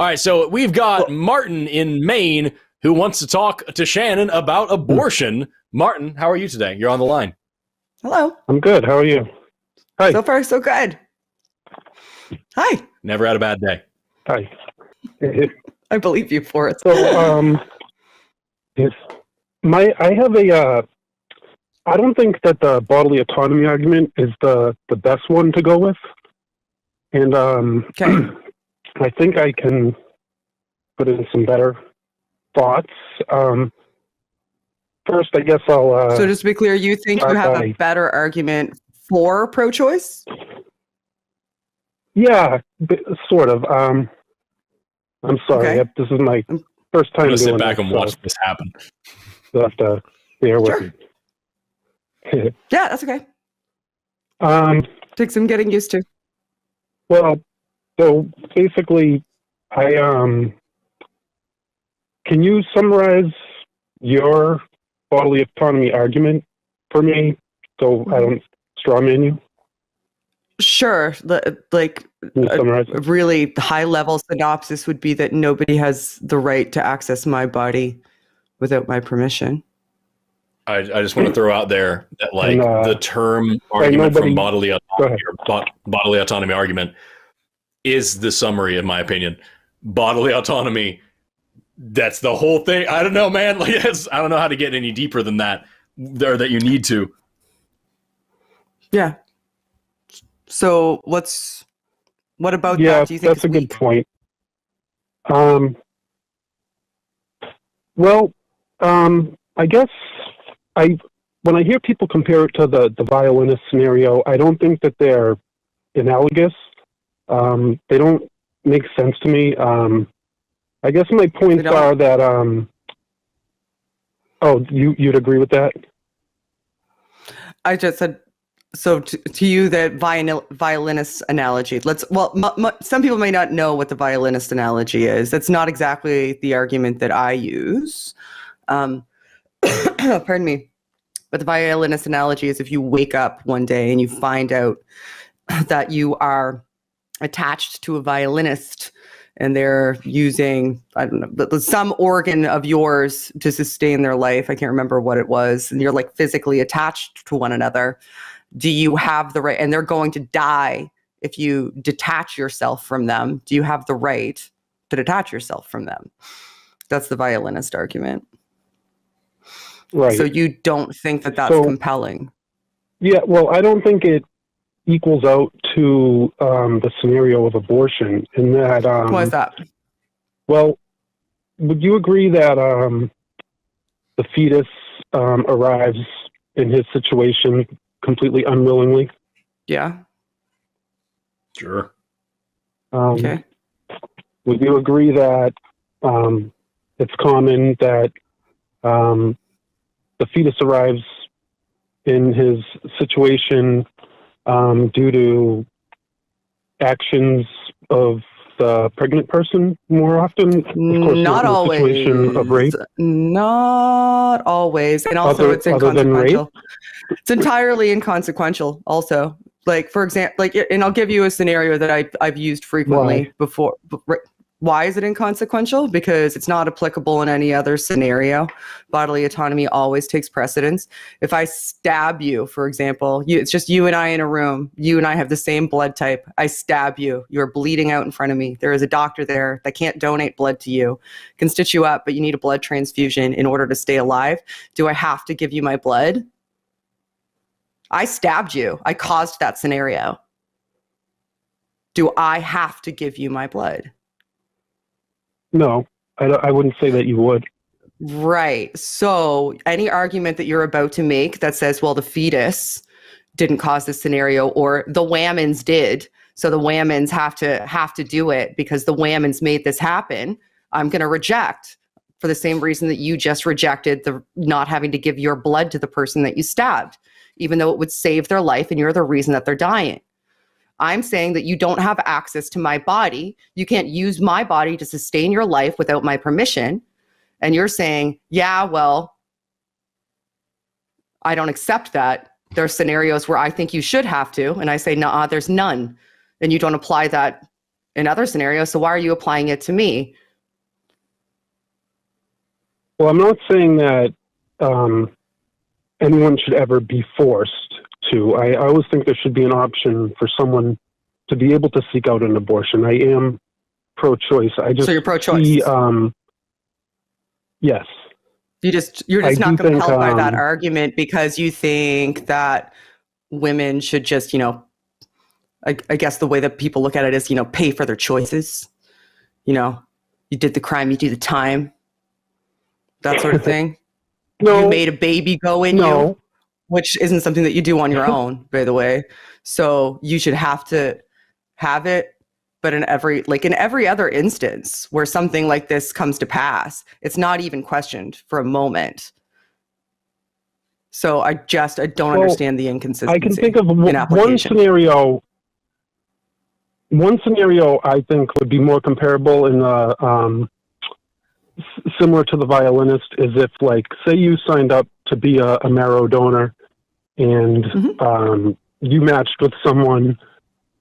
All right, so we've got Martin in Maine who wants to talk to Shannon about abortion. Martin, how are you today? You're on the line. Hello. I'm good. How are you? Hi. So far, so good. Hi. Never had a bad day. Hi. I believe you, Forrest. So, I have a. I don't think that the bodily autonomy argument is the best one to go with, and Okay. I think I can put in some better thoughts. First, I guess I'll. So just to be clear, you think you have a better argument for pro-choice? Yeah, sort of. I'm sorry. Okay. This is my first time I'm gonna doing sit back this, and watch this happen. You'll have to bear with me. Yeah, that's okay. Takes some getting used to. Well, so basically, can you summarize your bodily autonomy argument for me so I don't strawman you? Sure. Like Can you summarize it? really high-level synopsis would be that nobody has the right to access my body without my permission. I just want to throw out there that the term argument from bodily autonomy or bodily autonomy argument is the summary, in my opinion. Bodily autonomy, that's the whole thing. I don't know, man. Like, I don't know how to get any deeper than that, or that you need to. Yeah. So what about that? Do you think that's a good point. I guess when I hear people compare it to the violinist scenario, I don't think that they're analogous. They don't make sense to me. I guess my points are that. You'd agree with that? I just said. So to you, that violinist analogy. Some people may not know what the violinist analogy is. That's not exactly the argument that I use. Pardon me. But the violinist analogy is if you wake up one day and you find out that you are attached to a violinist and they're using, I don't know, some organ of yours to sustain their life. I can't remember what it was. And you're like physically attached to one another. Do you have the right, and they're going to die if you detach yourself from them. Do you have the right to detach yourself from them? That's the violinist argument. Right. So you don't think that that's compelling? Yeah, well, I don't think it equals out to the scenario of abortion in that... Why is that? Well, would you agree that the fetus arrives in his situation completely unwillingly? Yeah. Sure. Okay. Would you agree that it's common that the fetus arrives in his situation due to actions of the pregnant person more often? Of course, not always. Situation of rape? Not always. And also it's inconsequential. It's entirely inconsequential also. Like, for example, and I'll give you a scenario that I've used frequently before. Why is it inconsequential? Because it's not applicable in any other scenario. Bodily autonomy always takes precedence. If I stab you, for example, it's just you and I in a room. You and I have the same blood type. I stab you. You're bleeding out in front of me. There is a doctor there that can't donate blood to you, can stitch you up, but you need a blood transfusion in order to stay alive. Do I have to give you my blood? I stabbed you. I caused that scenario. Do I have to give you my blood? No, I wouldn't say that you would. Right. So any argument that you're about to make that says, well, the fetus didn't cause this scenario or the Whammons did, so the Whammons have to do it because the Whammons made this happen, I'm going to reject for the same reason that you just rejected the not having to give your blood to the person that you stabbed, even though it would save their life and you're the reason that they're dying. I'm saying that you don't have access to my body. You can't use my body to sustain your life without my permission. And you're saying, yeah, well, I don't accept that. There are scenarios where I think you should have to. And I say, nah, there's none. And you don't apply that in other scenarios. So why are you applying it to me? Well, I'm not saying that anyone should ever be forced to. I always think there should be an option for someone to be able to seek out an abortion. I am pro-choice. So you're pro-choice? Yes. You're just not compelled by that argument because you think that women should just, I guess the way that people look at it is, pay for their choices. You did the crime, you do the time. That sort of thing. No. You made a baby go in you, which isn't something that you do on your own, by the way. So you should have to have it. But in every other instance where something like this comes to pass, it's not even questioned for a moment. So I don't understand the inconsistency. I can think of one scenario. One scenario I think would be more comparable in the similar to the violinist is if, like, say you signed up to be a marrow donor and you matched with someone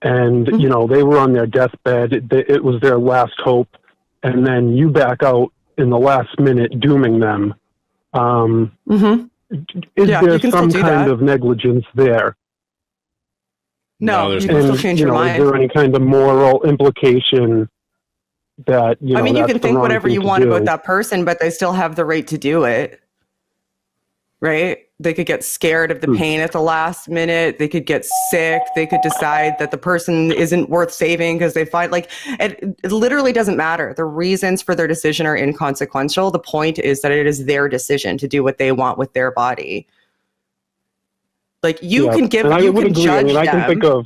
and, they were on their deathbed. It was their last hope. And then you back out in the last minute, dooming them. Is there some kind of negligence there? No, you can still change your mind. Is there any kind of moral implication that, you can think whatever you want about that person, but they still have the right to do it. Right? They could get scared of the pain at the last minute. They could get sick. They could decide that the person isn't worth saving because they find it literally doesn't matter. The reasons for their decision are inconsequential. The point is that it is their decision to do what they want with their body. You can give, you can judge them. I can think of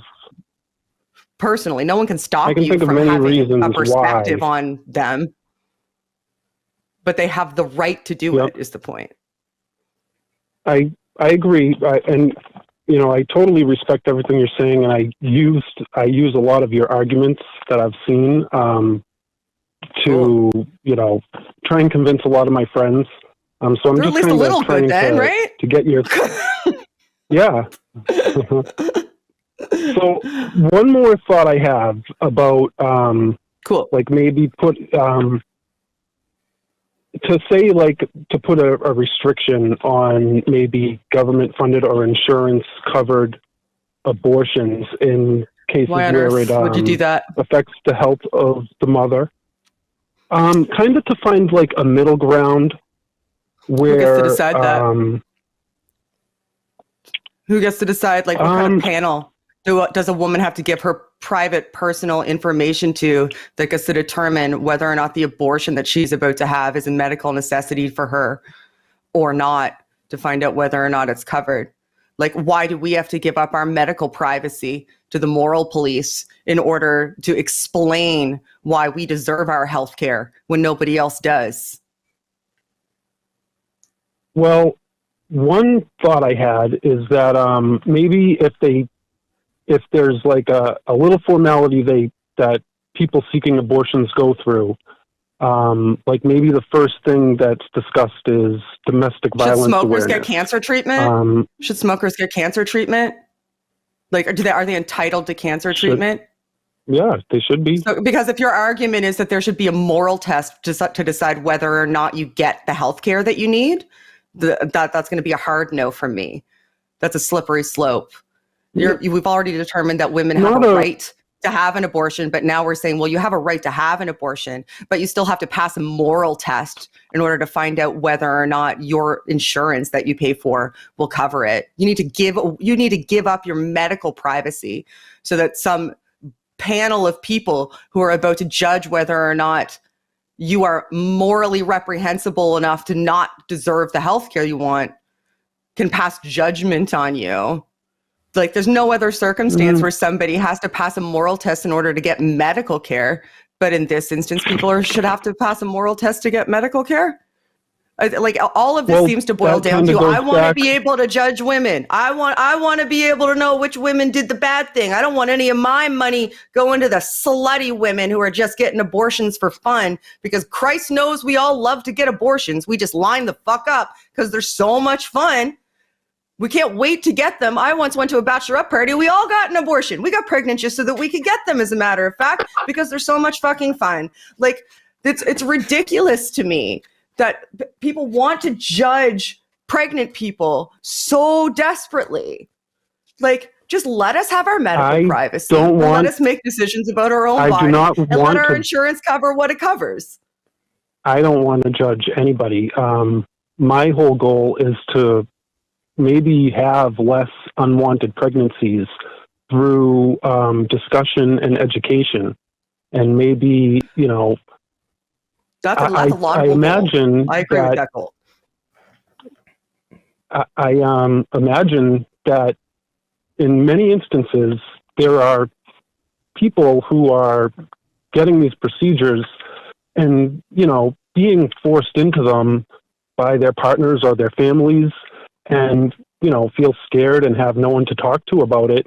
personally. No one can stop you from having a perspective on them, but they have the right to do it. Is the point? I agree, and I totally respect everything you're saying, and I use a lot of your arguments that I've seen to try and convince a lot of my friends. So I'm They're just at least a little good then, right? To get your yeah. So one more thought I have about cool, maybe put to say to put a restriction on maybe government funded or insurance covered abortions in cases where it would you do that? affects the health of the mother. Kind of to find a middle ground where who gets to decide that? Who gets to decide what kind of panel does a woman have to give her private personal information to that gets to determine whether or not the abortion that she's about to have is a medical necessity for her or not, to find out whether or not it's covered? Why do we have to give up our medical privacy to the moral police in order to explain why we deserve our health care when nobody else does? Well, one thought I had is that maybe if there's a little formality that people seeking abortions go through, maybe the first thing that's discussed is domestic violence awareness. Should smokers get cancer treatment? Should smokers get cancer treatment? Are they entitled to cancer treatment? Yeah, they should be. So, because if your argument is that there should be a moral test to decide whether or not you get the health care that you need, that's going to be a hard no from me. That's a slippery slope. We've already determined that women have a right to have an abortion, but now we're saying, well, you have a right to have an abortion, but you still have to pass a moral test in order to find out whether or not your insurance that you pay for will cover it. You need to give up your medical privacy so that some panel of people who are about to judge whether or not you are morally reprehensible enough to not deserve the health care you want can pass judgment on you. There's no other circumstance where somebody has to pass a moral test in order to get medical care. But in this instance, people should have to pass a moral test to get medical care. All of this seems to boil down to, I want to be able to judge women. I want to be able to know which women did the bad thing. I don't want any of my money going to the slutty women who are just getting abortions for fun, because Christ knows we all love to get abortions. We just line the fuck up because they're so much fun. We can't wait to get them. I once went to a bachelorette party. We all got an abortion. We got pregnant just so that we could get them, as a matter of fact, because they're so much fucking fun. Like, it's ridiculous to me that people want to judge pregnant people so desperately. Like, just let us have our medical privacy. Let us make decisions about our own body. And let our insurance cover what it covers. I don't want to judge anybody. My whole goal is to maybe have less unwanted pregnancies through discussion and education. And maybe, you know, that's a lot I imagine I agree with that goal. I imagine that in many instances, there are people who are getting these procedures and, you know, being forced into them by their partners or their families and, you know, feel scared and have no one to talk to about it.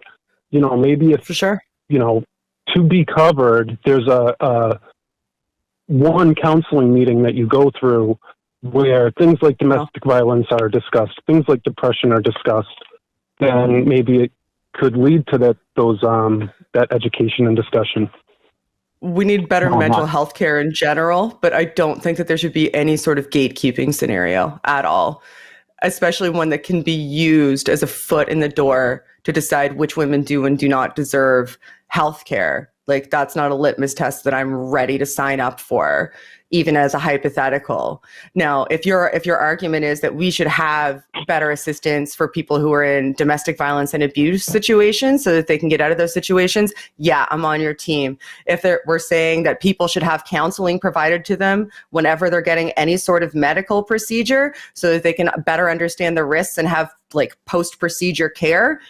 You know, maybe if, for sure, you know, to be covered, there's a one counseling meeting that you go through where things like domestic violence are discussed, things like depression are discussed, then maybe it could lead to that education and discussion. We need better mental health care in general, but I don't think that there should be any sort of gatekeeping scenario at all, especially one that can be used as a foot in the door to decide which women do and do not deserve health care. Like, that's not a litmus test that I'm ready to sign up for, even as a hypothetical. Now, if your argument is that we should have better assistance for people who are in domestic violence and abuse situations so that they can get out of those situations, yeah, I'm on your team. If we're saying that people should have counseling provided to them whenever they're getting any sort of medical procedure so that they can better understand the risks and have like post-procedure care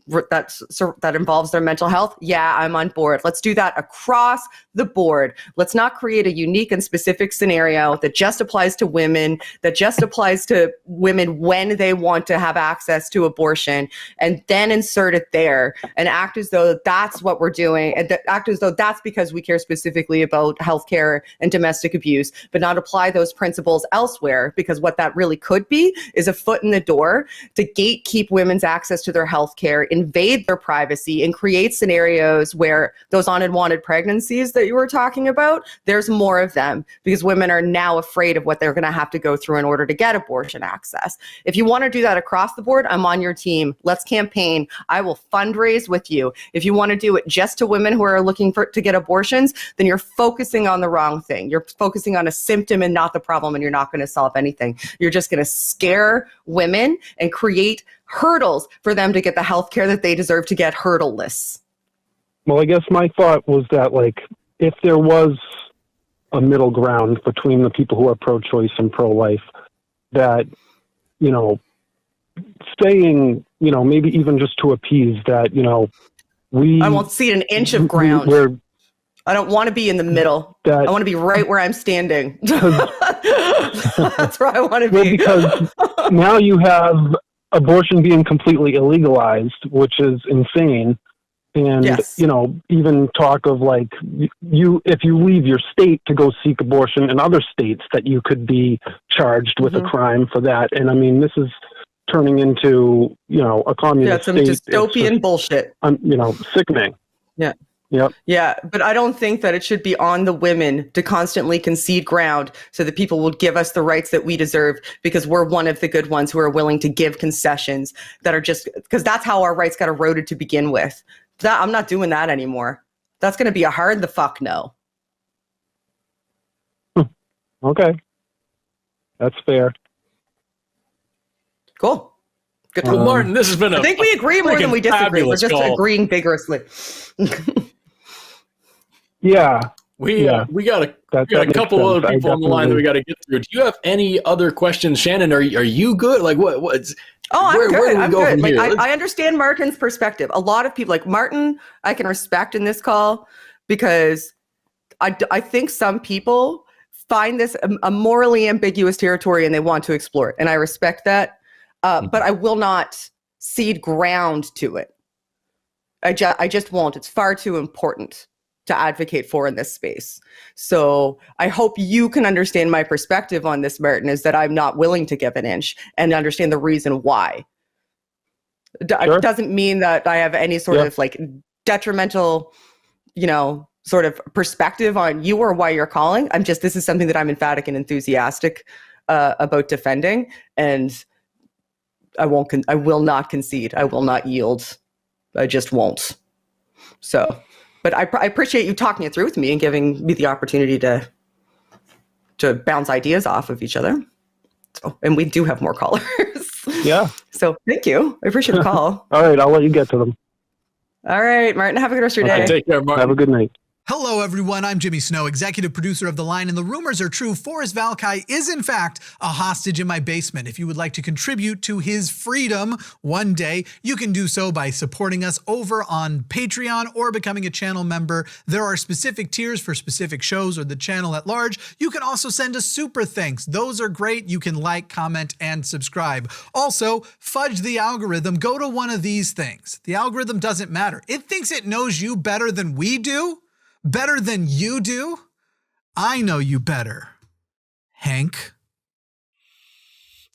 that involves their mental health, yeah, I'm on board. Let's do that across the board. Let's not create a unique and specific scenario that just applies to women, that just applies to women when they want to have access to abortion, and then insert it there and act as though that's what we're doing, and act as though that's because we care specifically about healthcare and domestic abuse, but not apply those principles elsewhere, because what that really could be is a foot in the door to gatekeep women's access to their healthcare, invade their privacy, and create scenarios where those unwanted pregnancies that you were talking about, there's more of them because women are now afraid of what they're going to have to go through in order to get abortion access. If you want to do that across the board, I'm on your team. Let's campaign. I will fundraise with you. If you want to do it just to women who are looking to get abortions, then you're focusing on the wrong thing. You're focusing on a symptom and not the problem, and you're not going to solve anything. You're just going to scare women and create hurdles for them to get the health care that they deserve to get hurdleless. Well, I guess my thought was that, like, if there was a middle ground between the people who are pro-choice and pro-life, that, you know, saying, you know, maybe even just to appease that, you know, I won't cede an inch of ground. I don't want to be in the middle. I want to be right where I'm standing. That's where I want to be. Because now you have abortion being completely illegalized, which is insane. And, you know, even talk of like if you leave your state to go seek abortion in other states, that you could be charged with a crime for that. And I mean, this is turning into, you know, a communist state. Some dystopian bullshit. You know, sickening. Yeah. Yep. Yeah, but I don't think that it should be on the women to constantly concede ground so that people will give us the rights that we deserve, because we're one of the good ones who are willing to give concessions that are just because that's how our rights got eroded to begin with. I'm not doing that anymore. That's going to be a hard the fuck no. Okay. That's fair. Cool. Good talk. Well, Martin, this has been I think we agree more than we disagree. We're just agreeing vigorously. Yeah. We got a couple other people on the line that we got to get through. Do you have any other questions, Shannon? Are you good? Like what's I'm good. I'm good. Like, I understand Martin's perspective. A lot of people, like Martin, I can respect in this call because I think some people find this a morally ambiguous territory and they want to explore it, and I respect that. But I will not cede ground to it. I just won't. It's far too important to advocate for in this space. So I hope you can understand my perspective on this, Martin, is that I'm not willing to give an inch and understand the reason why. doesn't mean that I have any sort of like detrimental, sort of perspective on you or why you're calling. This is something that I'm emphatic and enthusiastic about defending, and I will not concede. I will not yield. I just won't. So, but I appreciate you talking it through with me and giving me the opportunity to bounce ideas off of each other. So, and we do have more callers. Yeah. So thank you. I appreciate the call. All right. I'll let you get to them. All right, Martin. Have a good rest of your day. Take care, Martin. Have a good night. Hello, everyone. I'm Jimmy Snow, executive producer of The Line, and the rumors are true. Forrest Valkai is, in fact, a hostage in my basement. If you would like to contribute to his freedom one day, you can do so by supporting us over on Patreon or becoming a channel member. There are specific tiers for specific shows or the channel at large. You can also send us super thanks. Those are great. You can like, comment, and subscribe. Also, fudge the algorithm. Go to one of these things. The algorithm doesn't matter. It thinks it knows you better than we do. Better than you do? I know you better. Hank.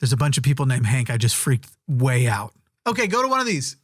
There's a bunch of people named Hank. I just freaked way out. Okay, go to one of these.